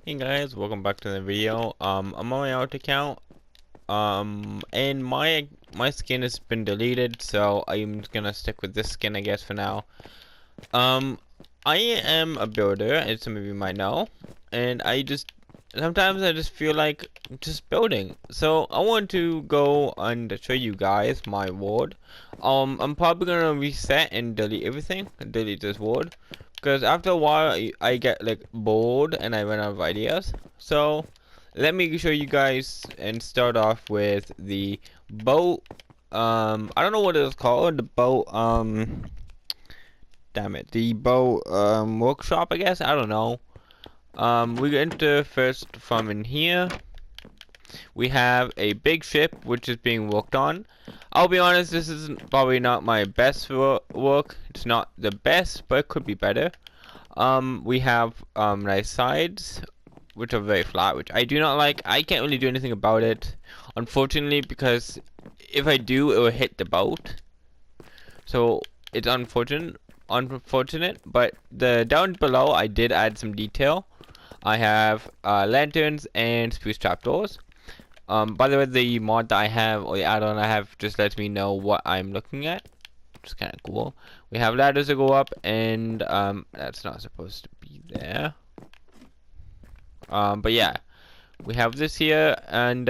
Hey guys, welcome back to the video. I'm on my alt account. And my skin has been deleted, so I'm gonna stick with this skin, I guess, for now. Um, I am a builder, as some of you might know, and sometimes I just feel like just building. So I want to go and show you guys my world. I'm probably gonna reset and delete everything, delete this world. Because after a while, I get like bored and I run out of ideas. So let me show you guys and start off with the boat. I don't know what it's called. The boat. Damn it. The boat. Workshop. I guess. I don't know. We enter first from in here. We have a big ship which is being worked on. I'll be honest, this is probably not my best work. It's not the best, but it could be better. We have nice sides, which are very flat, which I do not like. I can't really do anything about it, unfortunately, because if I do, it will hit the boat. So it's unfortunate. But the down below, I did add some detail. I have lanterns and spruce trapdoors. By the way, the mod that I have, or the add-on I have, just lets me know what I'm looking at. It's kind of cool. We have ladders to go up, and that's not supposed to be there. But yeah, we have this here, and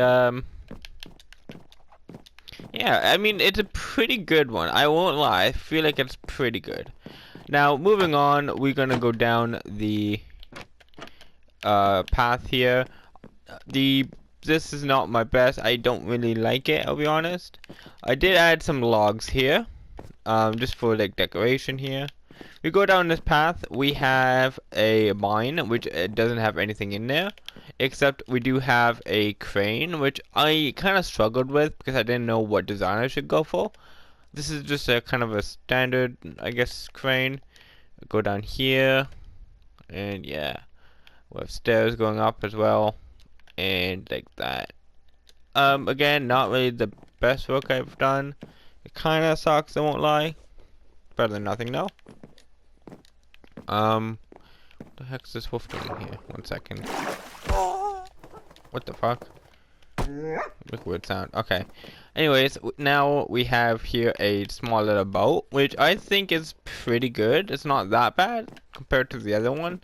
yeah, I mean, it's a pretty good one. I won't lie, I feel like it's pretty good. Now, moving on, we're gonna go down the path here. This is not my best. I don't really like it, I'll be honest. I did add some logs here, just for like decoration here. We go down this path, we have a mine, which doesn't have anything in there, except we do have a crane, which I kind of struggled with because I didn't know what design I should go for. This is just a kind of a standard, I guess, crane. Go down here, and yeah, we have stairs going up as well, and like that. Again, not really the best work I've done. It kind of sucks, I won't lie. Better than nothing, though. What the heck's this wolf doing here? 1 second. What the fuck? Look, weird sound. Okay. Anyways, now we have here a small little boat, which I think is pretty good. It's not that bad compared to the other one.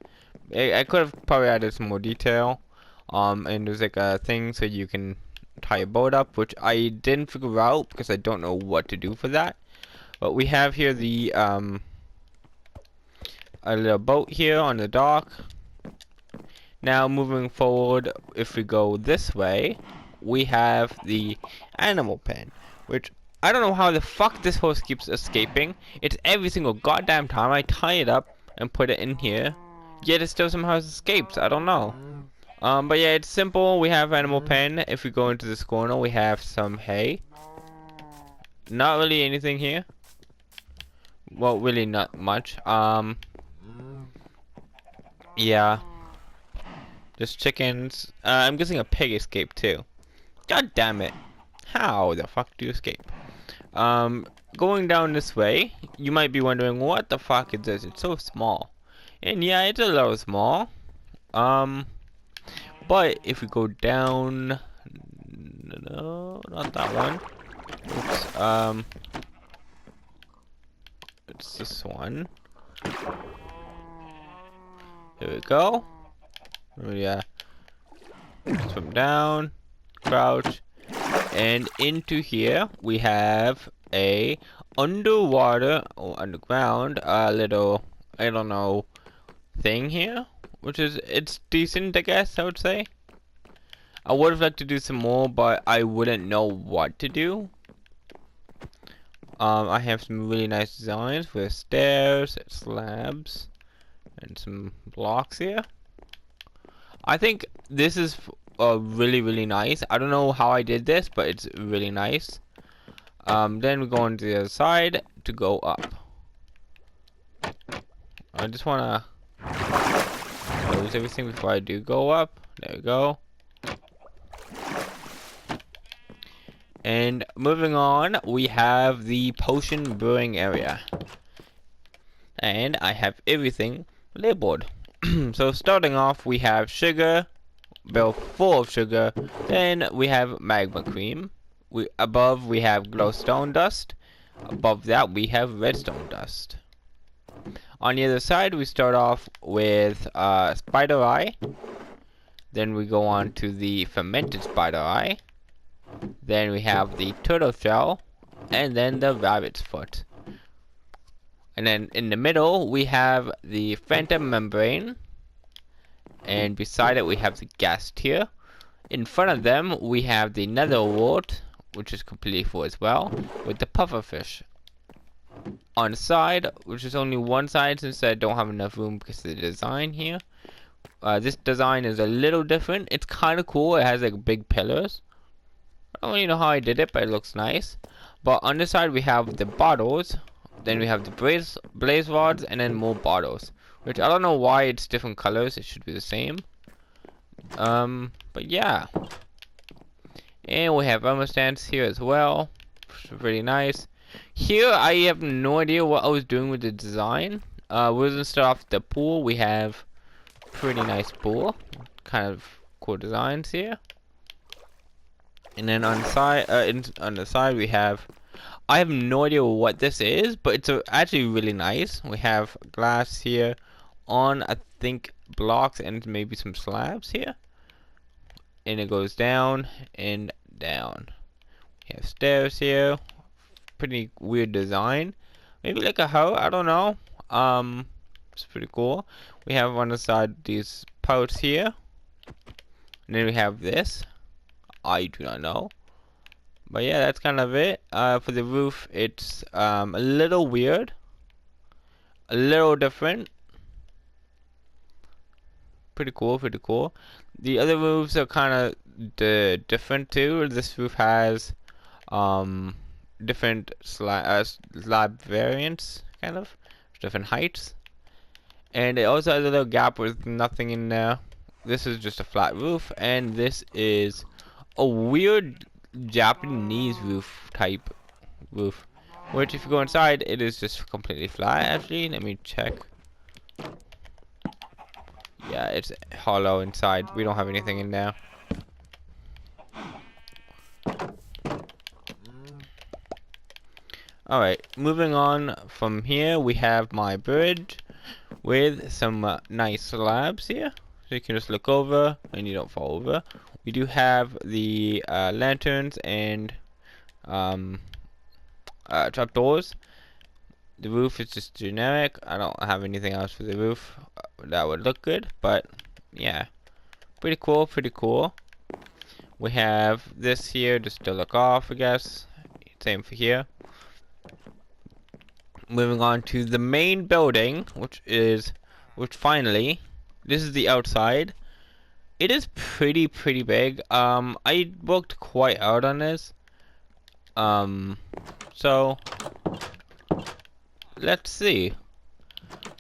I could have probably added some more detail. And there's like a thing so you can tie a boat up, which I didn't figure out because I don't know what to do for that. But we have here the a little boat here on the dock. Now moving forward, if we go this way, we have the animal pen, which I don't know how the fuck this horse keeps escaping. It's every single goddamn time I tie it up and put it in here, yet it still somehow escapes. I don't know. But yeah, it's simple. We have animal pen. If we go into this corner, we have some hay. Not really anything here. Well, really not much. Yeah. Just chickens. I'm guessing a pig escaped too. God damn it. How the fuck do you escape? Going down this way, you might be wondering, what the fuck is this? It's so small. And yeah, it's a little small. But if we go down, no, not that one. Oops. It's this one. Here we go. Oh yeah. Swim down, crouch, and into here we have a underwater or underground little, I don't know, thing here, which is, it's decent, I guess I would say. I would have liked to do some more, but I wouldn't know what to do. I have some really nice designs with stairs, slabs, and some blocks here. I think this is really nice. I don't know how I did this, but it's really nice. Then we go on to the other side to go up. I just wanna close everything before I do go up. There we go. And moving on, we have the potion brewing area. And I have everything labeled. So starting off, we have sugar, barrel full of sugar. Then we have magma cream. Above we have glowstone dust. Above that we have redstone dust. On the other side, we start off with spider eye. Then we go on to the fermented spider eye. Then we have the turtle shell, and then the rabbit's foot. And then in the middle, we have the phantom membrane. And beside it, we have the gas tier. In front of them, we have the nether wart, which is completely full as well, with the pufferfish. On the side, which is only one side since I don't have enough room because of the design here. This design is a little different. It's kind of cool. It has like big pillars. I don't really know how I did it, but it looks nice. But on this side, we have the bottles. Then we have the blaze rods, and then more bottles. Which I don't know why it's different colors. It should be the same. But yeah. And we have armor stands here as well. Which is really nice. Here, I have no idea what I was doing with the design. We're gonna start off the pool. We have pretty nice pool. Kind of cool designs here. And then on the side, on the side we have, I have no idea what this is, but it's actually really nice. We have glass here on, I think, blocks and maybe some slabs here. And it goes down and down. We have stairs here. Pretty weird design. Maybe like a hoe, I don't know. It's pretty cool. We have on the side these posts here. And then we have this. I do not know. But yeah, that's kind of it. For the roof, it's a little weird. A little different. Pretty cool, pretty cool. The other roofs are kind of different too. This roof has different slab variants, kind of. Different heights. And it also has a little gap with nothing in there. This is just a flat roof, and this is a weird Japanese roof type roof, which if you go inside, it is just completely flat. Actually, let me check. Yeah, it's hollow inside. We don't have anything in there. Alright, moving on from here, we have my bridge with some nice slabs here. So you can just look over and you don't fall over. We do have the lanterns and trapdoors. The roof is just generic. I don't have anything else for the roof that would look good, but yeah, pretty cool, pretty cool. We have this here just to look off, I guess. Same for here. Moving on to the main building, which finally, this is the outside. It is pretty big. I worked quite hard on this. So let's see.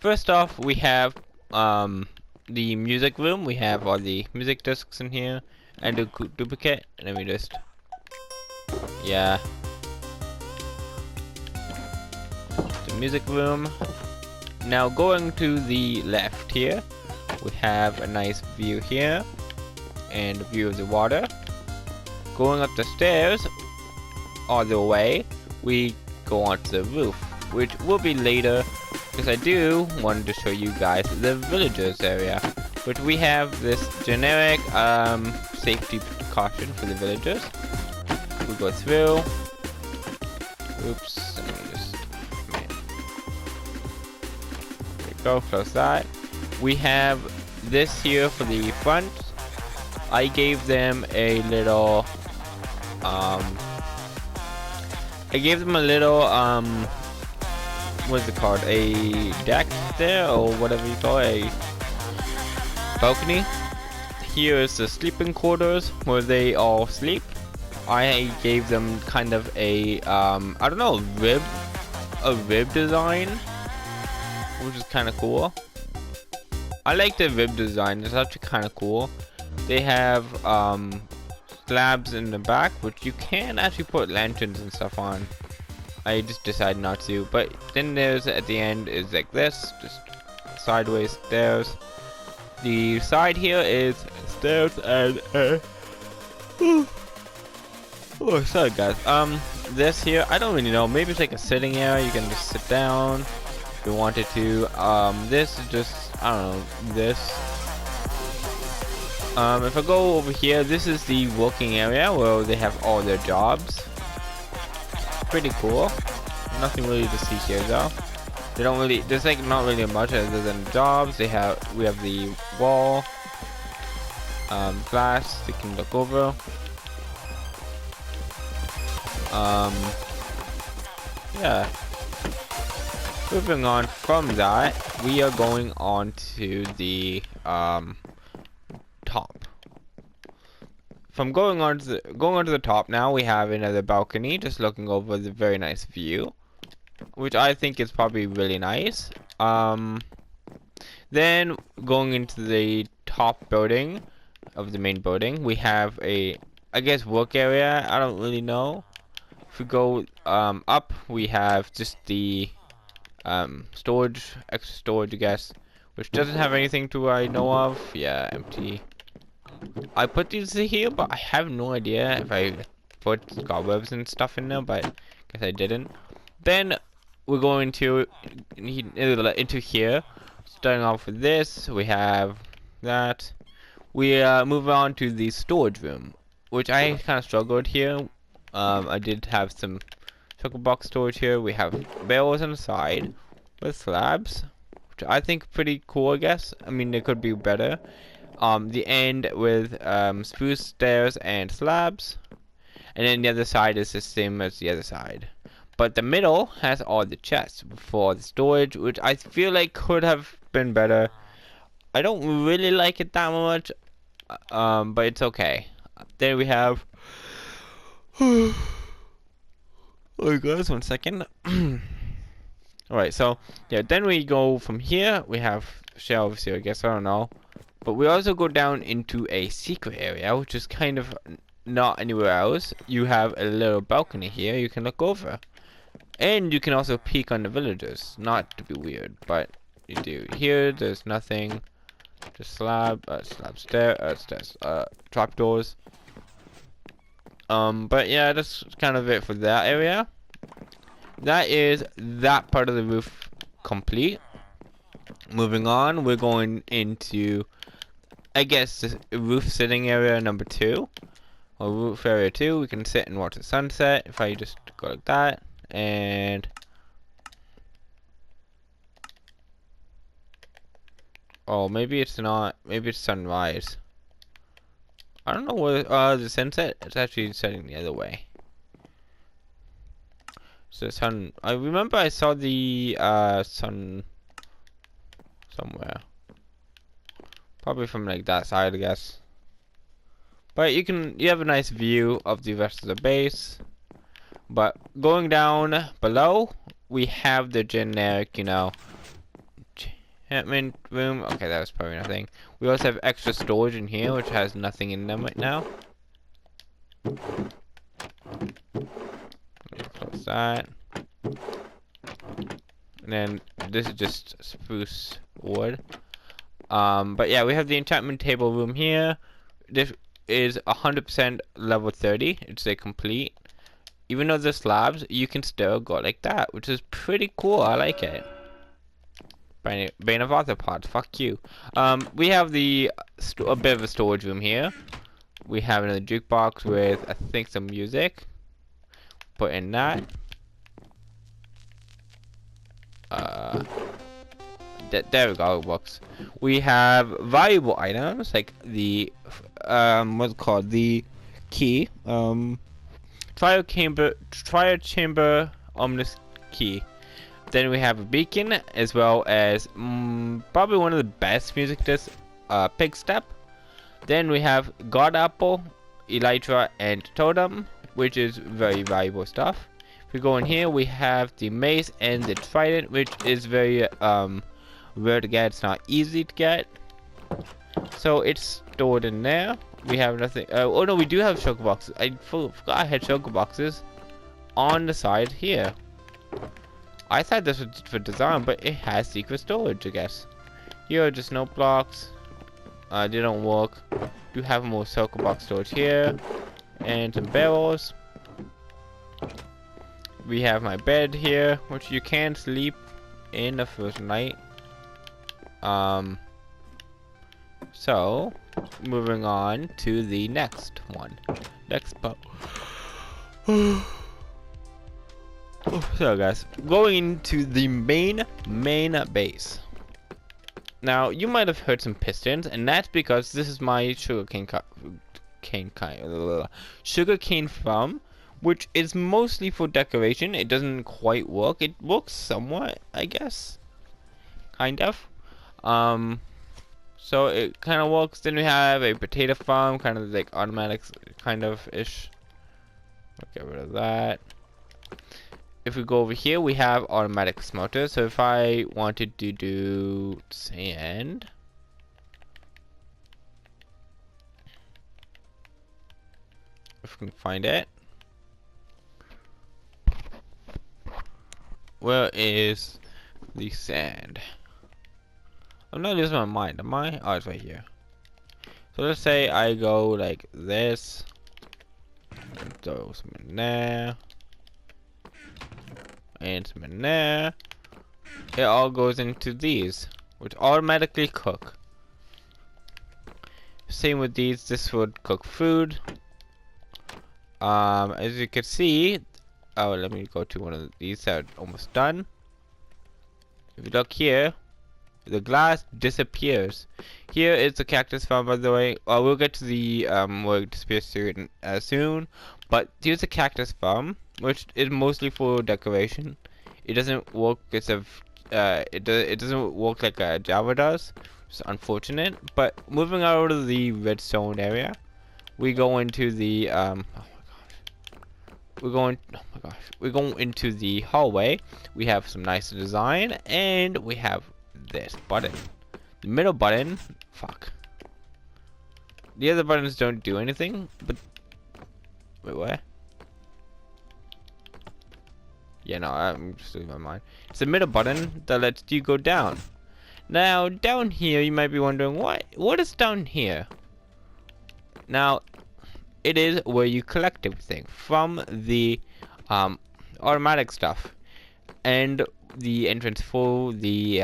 First off, we have the music room. We have all the music discs in here and a duplicate. Let me just, yeah. The music room. Now going to the left here, we have a nice view here and a view of the water. Going up the stairs all the way, we go onto the roof, which will be later because I do want to show you guys the villagers area, which we have this generic safety precaution for the villagers. We go through. Oops, let me just, there we go, close that. We have this here for the front. I gave them a little what's it called? A deck there, or whatever you call it, a balcony. Here is the sleeping quarters where they all sleep. I gave them kind of a I don't know, a rib design, which is kind of cool. I like the rib design. It's actually kind of cool. They have slabs in the back, which you can actually put lanterns and stuff on. I just decided not to. But then there's at the end is like this, just sideways stairs. The side here is stairs and oh, sorry guys. This here, I don't really know. Maybe it's like a sitting area. You can just sit down if you wanted to. This is just, I don't know, this. If I go over here, this is the working area where they have all their jobs. Pretty cool. Nothing really to see here though. They don't really, there's like not really much other than jobs. We have the wall, glass they can look over. Yeah. Moving on from that, we are going on to the top. From going on to the top now, we have another balcony just looking over the very nice view, which I think is probably really nice. Then going into the top building of the main building, we have a, I guess, work area. I don't really know. If we go up, we have just the storage, extra storage, I guess, which doesn't have anything to I know of. Yeah, empty. I put these here, but I have no idea if I put cobwebs and stuff in there, but I guess I didn't. Then we're going to into here. Starting off with this, we have that. We move on to the storage room, which I kind of struggled here. I did have some chocolate box storage here. We have barrels on the side with slabs, which I think pretty cool, I guess. I mean, they could be better. The end with spruce stairs and slabs, and then the other side is the same as the other side. But the middle has all the chests for the storage, which I feel like could have been better. I don't really like it that much, but it's okay. Then we have. Oh guys, 1 second. Alright, so yeah, then we go from here. We have shelves here, I guess, I don't know. But we also go down into a secret area, which is kind of not anywhere else. You have a little balcony here you can look over. And you can also peek on the villagers. Not to be weird, but you do. Here, there's nothing. Just stairs, trapdoors. But yeah, that's kind of it for that area. That is that part of the roof complete. Moving on, we're going into, I guess, the roof sitting area number 2. Or roof area 2, we can sit and watch the sunset. If I just go like that, and oh, maybe it's not, maybe it's sunrise. I don't know where the sunset, it's actually setting the other way. So sun, I remember I saw the sun somewhere. Probably from like that side, I guess. But you have a nice view of the rest of the base. But going down below, we have the generic, you know, enchantment room. Okay, that was probably nothing. We also have extra storage in here, which has nothing in them right now. Close that. And then this is just spruce wood. But yeah, we have the enchantment table room here. This is 100% level 30. It's a complete. Even though there's slabs, you can still go like that, which is pretty cool. I like it. Bane of Arthropods, fuck you. We have a bit of a storage room here. We have another jukebox with, I think, some music. Put in that. There we go, it works. We have valuable items like the what's it called, the key, trial chamber ominous key. Then we have a beacon, as well as probably one of the best music discs, Pig Step. Then we have God Apple, Elytra, and Totem, which is very valuable stuff. If we go in here, we have the mace and the trident, which is very rare to get. It's not easy to get, so it's stored in there. We have nothing. Oh no, we do have shulker boxes. I forgot I had shulker boxes on the side here. I thought this was for design, but it has secret storage, I guess. Here are just note blocks. didn't work. Do have more circle box storage here, and some barrels. We have my bed here, which you can sleep in the first night. So moving on to the next one. Next part. So guys, going into the main base. Now you might have heard some pistons, and that's because this is my sugarcane farm, which is mostly for decoration. It doesn't quite work. It works somewhat, I guess, kind of. So it kind of works. Then we have a potato farm, kind of like automatic, kind of ish. I'll get rid of that. If we go over here, we have automatic smelter. So if I wanted to do sand, if we can find it, where is the sand? I'm not losing my mind, am I? Oh, it's right here. So let's say I go like this, and throw some in there. And some in there. It all goes into these, which automatically cook. Same with these. This would cook food. As you can see, oh, let me go to one of these that are almost done. If you look here, the glass disappears. Here is the cactus farm, by the way. We'll get to the where it disappears soon. But here's the cactus farm, which is mostly for decoration. It doesn't work as if it doesn't work like Java does. It's unfortunate. But moving out of the redstone area, we go into the we're going into the hallway. We have some nice design, and we have this button. The middle button, fuck. The other buttons don't do anything, but wait, what? Yeah, no, I'm just losing my mind. It's the middle button that lets you go down. Now, down here, you might be wondering, what is down here? Now, it is where you collect everything from the automatic stuff and the entrance for the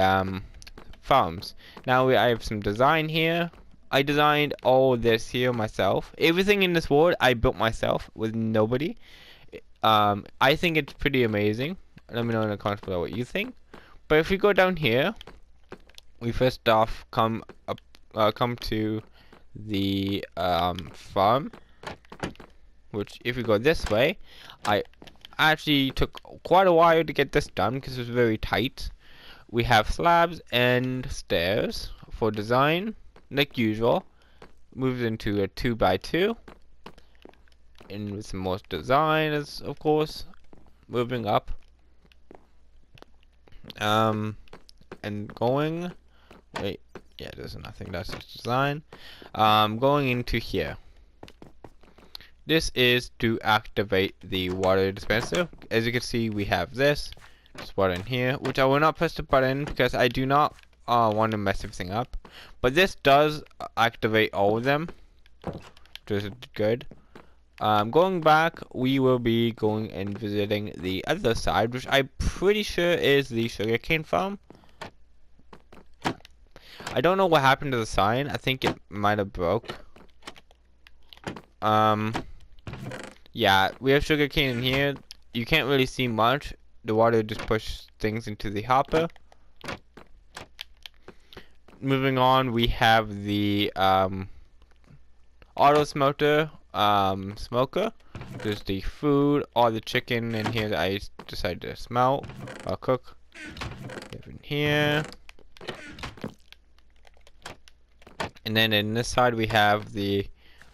farms. Now I have some design here. I designed all this here myself. Everything in this world I built myself with nobody. I think it's pretty amazing. Let me know in the comments below what you think. But if we go down here, we first off come to the farm. Which, if we go this way, I actually took quite a while to get this done because it was very tight. We have slabs and stairs for design, like usual. Moves into a 2x2. And with some more design, of course. Moving up. And going. Wait, yeah, there's nothing. That's just design. Going into here. This is to activate the water dispenser. As you can see, we have this button here, which I will not press the button because I do not want to mess everything up. But this does activate all of them, which is good. Going back, we will be going and visiting the other side, which I'm pretty sure is the sugarcane farm. I don't know what happened to the sign. I think it might have broke. Yeah, we have sugarcane in here. You can't really see much. The water just pushes things into the hopper. Moving on, we have the auto smelter smoker. There's the food, all the chicken in here that I decided to smelt or cook. In here. And then in this side we have the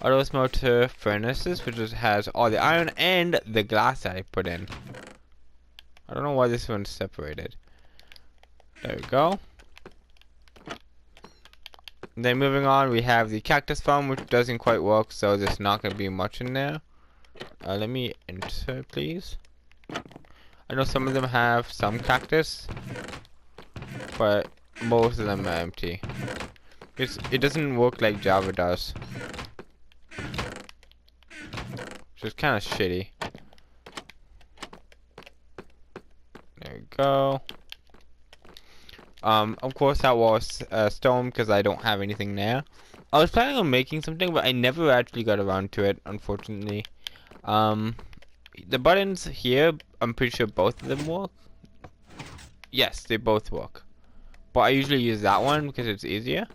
auto smelter furnaces, which has all the iron and the glass that I put in. I don't know why this one's separated. There we go. And then moving on, we have the cactus farm, which doesn't quite work, so there's not going to be much in there. Let me enter, please. I know some of them have some cactus, but most of them are empty. It doesn't work like Java does. Which is kind of shitty. There we go. Of course that was stone because I don't have anything there. I was planning on making something, but I never actually got around to it, unfortunately. The buttons here, I'm pretty sure both of them work. Yes, they both work. But I usually use that one because it's easier.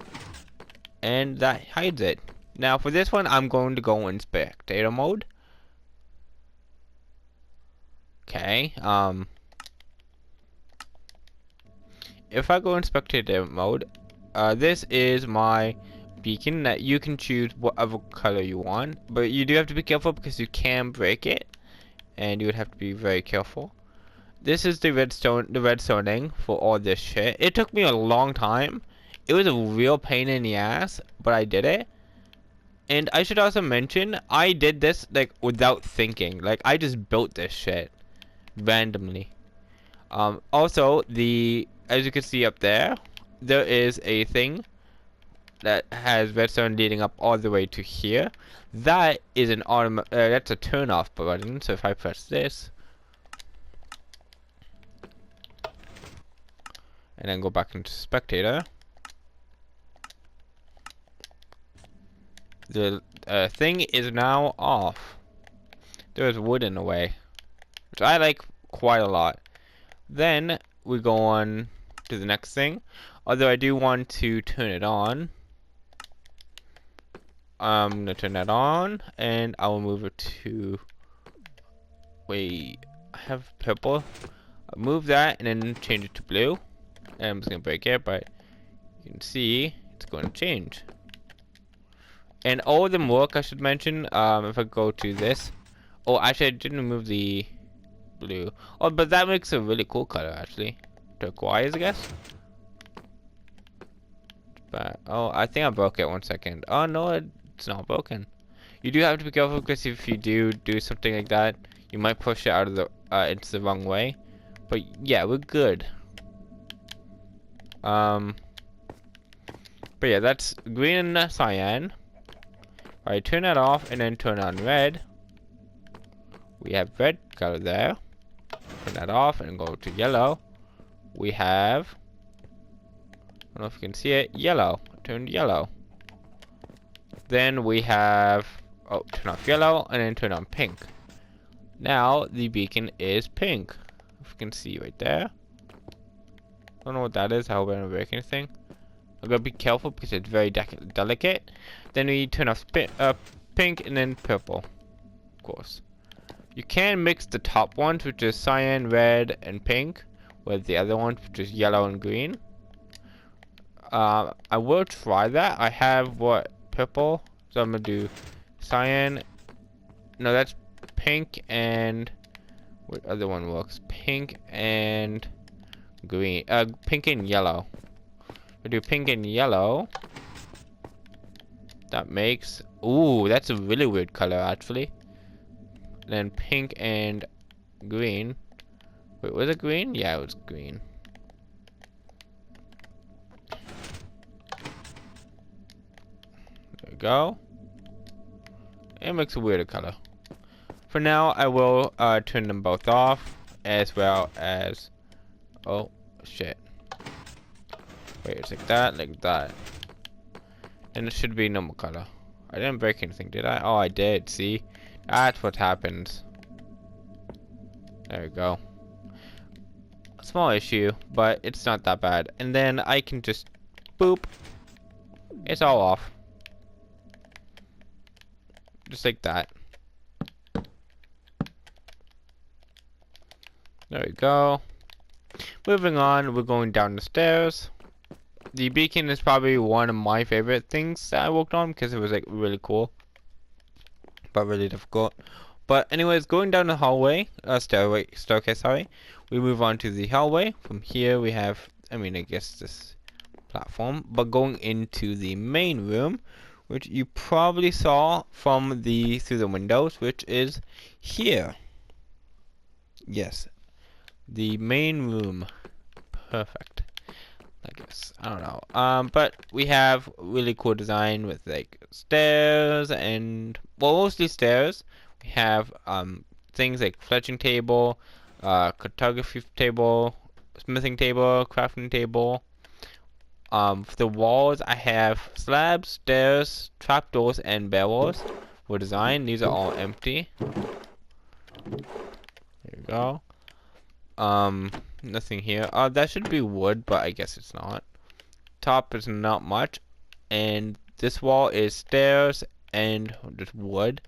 And that hides it. Now for this one, I'm going to go in spectator mode. Okay, if I go in spectator mode, this is my beacon that you can choose whatever color you want, but you do have to be careful because you can break it, and you would have to be very careful. This is the redstoning for all this shit. It took me a long time. It was a real pain in the ass, but I did it. And I should also mention, I did this like without thinking. Like I just built this shit randomly. Also, as you can see up there, there is a thing that has redstone leading up all the way to here. That is an that's a turn off button. So if I press this and then go back into spectator, the thing is now off. There's wood in the way, which I like quite a lot. Then we go on to the next thing. Although I do want to turn it on. I'm gonna turn that on, and I will move it to. Wait, I have purple. I'll move that and then change it to blue. And I'm just gonna break it, but you can see it's going to change. And all of them work, I should mention. If I go to this. Oh, actually, I didn't remove the blue. Oh, but that makes a really cool color, actually. Turquoise, I guess. But oh, I think I broke it. 1 second. Oh no, it's not broken. You do have to be careful because if you do something like that, you might push it out of the into the wrong way. But yeah, we're good. But yeah, that's green and cyan. Alright, turn that off and then turn on red. We have red color there. Turn that off and go to yellow. We have, I don't know if you can see it, yellow. Turn to yellow. Then we have, oh, turn off yellow and then turn on pink. Now the beacon is pink. If you can see right there. I don't know what that is. I hope I don't break anything. I'm gonna be careful because it's very delicate. Then we turn off pink and then purple, of course. You can mix the top ones, which is cyan, red, and pink, with the other ones, which is yellow and green. I will try that. I have purple, so I'm gonna do cyan. No, that's pink and what other one works? Pink and green. Pink and yellow. We do pink and yellow. That makes, ooh, that's a really weird color actually. Then pink and green. Wait, was it green? Yeah, it was green. There we go. It makes a weirder color. For now, I will turn them both off, as well as, oh shit. Wait, it's like that, like that. And it should be normal color. I didn't break anything, did I? Oh, I did, see? That's what happens. There we go. A small issue, but it's not that bad. And then I can just, boop. It's all off. Just like that. There we go. Moving on, we're going down the stairs. The beacon is probably one of my favorite things that I worked on because it was like really cool, but really difficult. But anyways, going down the hallway, staircase, sorry. We move on to the hallway. From here we have, I guess this platform, but going into the main room, which you probably saw from through the windows, which is here. Yes, the main room. Perfect. I guess. I don't know. But we have really cool design with like stairs and, well, mostly stairs. We have things like fletching table, cartography table, smithing table, crafting table. For the walls, I have slabs, stairs, trapdoors, and barrels for design. These are all empty. There you go. Nothing here. That should be wood, but I guess it's not. Top is not much, and this wall is stairs and just wood,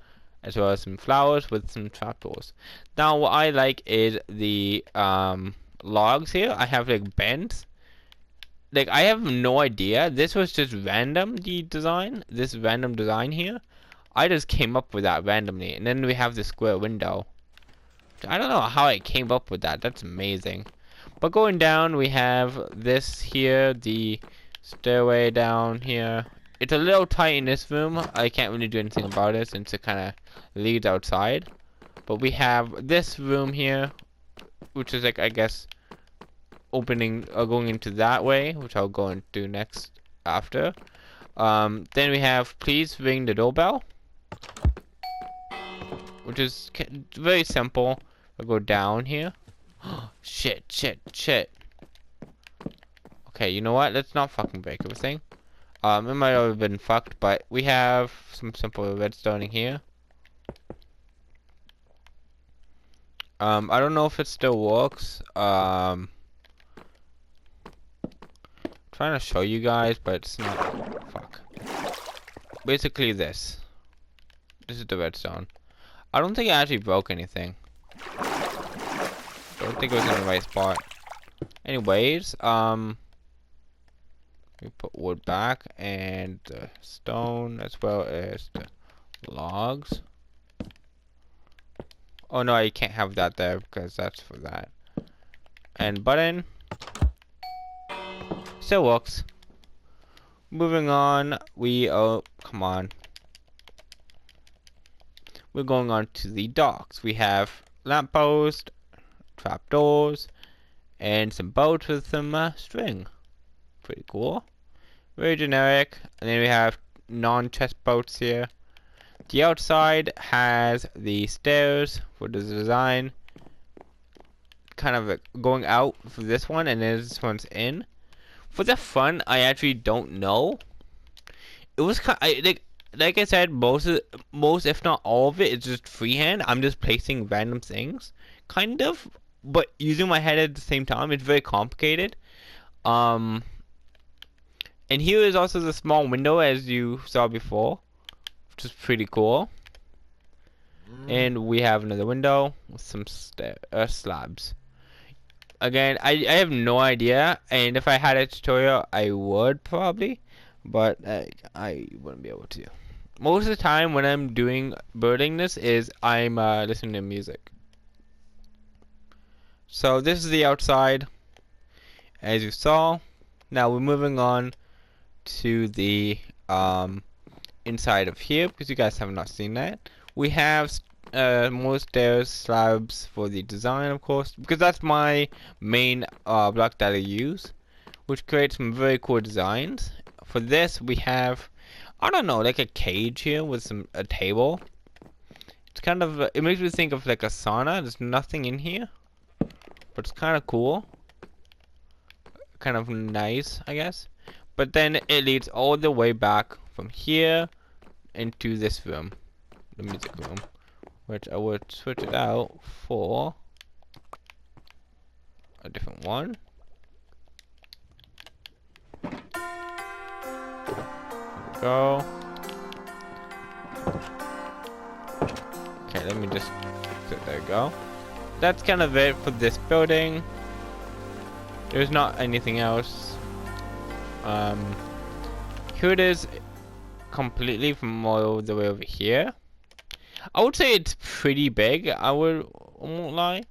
as well as some flowers with some trapdoors. Now, what I like is the logs here. I have like bends. Like, I have no idea. This was just random, the design. This random design here. I just came up with that randomly. And then we have the square window. I don't know how I came up with that. That's amazing. But going down, we have this here. The stairway down here. It's a little tight in this room. I can't really do anything about it since it kind of leads outside. But we have this room here. Which is like, I guess, opening or going into that way, which I'll go and do next after. Then we have please ring the doorbell, which is very simple. I'll go down here. shit. Okay, you know what? Let's not fucking break everything. It might have been fucked, but we have some simple redstoning here. I don't know if it still works. Trying to show you guys, but it's not. Fuck. Basically this is the redstone. I don't think I actually broke anything. Don't think it was in the right spot. Anyways, we put wood back and the stone as well as the logs. Oh no, you can't have that there because that's for that. And button. Still works. Moving on, come on. We're going on to the docks. We have lamppost, trapdoors, and some boats with some string. Pretty cool. Very generic. And then we have non-chest boats here. The outside has the stairs for the design. Kind of going out for this one, and then this one's in. For the front, I actually don't know. It was kind of, like I said, most if not all of it is just freehand. I'm just placing random things, kind of, but using my head at the same time. It's very complicated. And here is also the small window as you saw before, which is pretty cool. And we have another window with some slabs. Again, I have no idea, and if I had a tutorial, I would probably, but I wouldn't be able to. Most of the time when I'm building this is I'm listening to music. So this is the outside, as you saw. Now we're moving on to the inside of here, because you guys have not seen that. We have more stairs, slabs for the design, of course, because that's my main block that I use, which creates some very cool designs. For this, we have, I don't know, like a cage here with a table. It's kind of, it makes me think of like a sauna. There's nothing in here, but it's kind of cool, kind of nice, I guess. But then it leads all the way back from here into this room, the music room, which I would switch it out for a different one. There we go. Okay, let me just, there we go. That's kind of it for this building. There's not anything else. Here it is completely from all the way over here. I would say it's pretty big. I won't lie.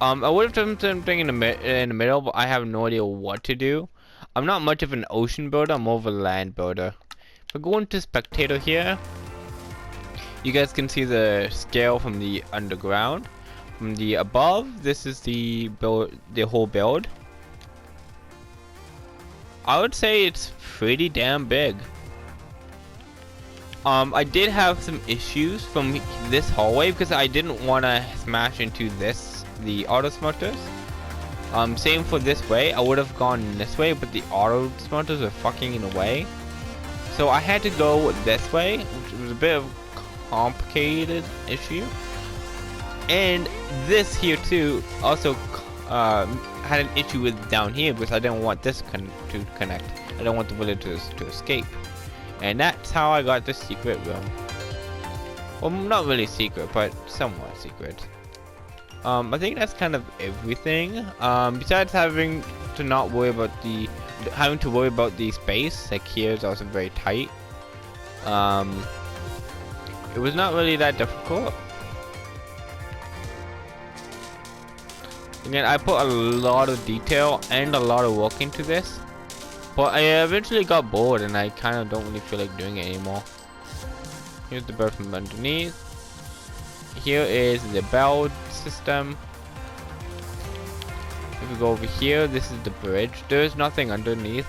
I would have done something in the middle, but I have no idea what to do. I'm not much of an ocean builder. I'm more of a land builder. If I go into spectator here, you guys can see the scale from the underground. From the above, this is the whole build. I would say it's pretty damn big. I did have some issues from this hallway because I didn't want to smash into the auto smelters. Same for this way. I would have gone this way, but the auto smelters are fucking in the way. So I had to go this way, which was a bit of a complicated issue. And this here too also had an issue with down here because I didn't want this to connect. I don't want the villagers to escape. And that's how I got the secret room. Well, not really secret, but somewhat secret. I think that's kind of everything. Besides having to worry about the space, like here is also very tight. It was not really that difficult. Again, I put a lot of detail and a lot of work into this, but I eventually got bored and I kind of don't really feel like doing it anymore. Here's the bird from underneath. Here is the bell system. If we go over here, this is the bridge. There's nothing underneath.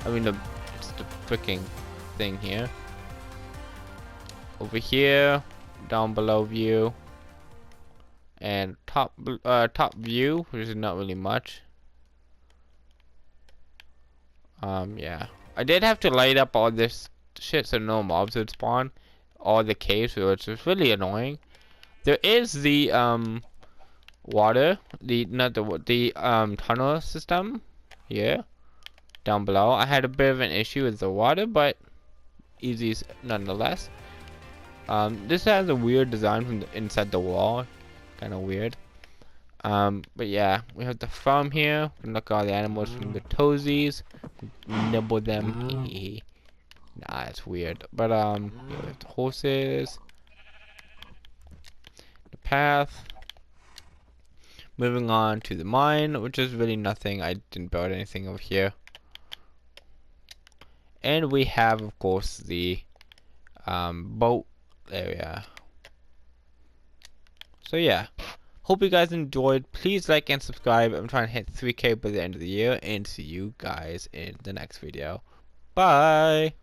I mean, it's the freaking thing here. Over here, down below view, and top view, which is not really much. Yeah, I did have to light up all this shit so no mobs would spawn, all the caves, which is really annoying. There is the water, the tunnel system here, down below. I had a bit of an issue with the water, but easy nonetheless. This has a weird design from inside the wall, kind of weird. But yeah, we have the farm here. We can look at all the animals from the toesies, nibble them. Nah, it's weird. But yeah, we have the horses, the path. Moving on to the mine, which is really nothing. I didn't build anything over here. And we have, of course, the boat area. So yeah, hope you guys enjoyed. Please like and subscribe. I'm trying to hit 3K by the end of the year, and see you guys in the next video. Bye.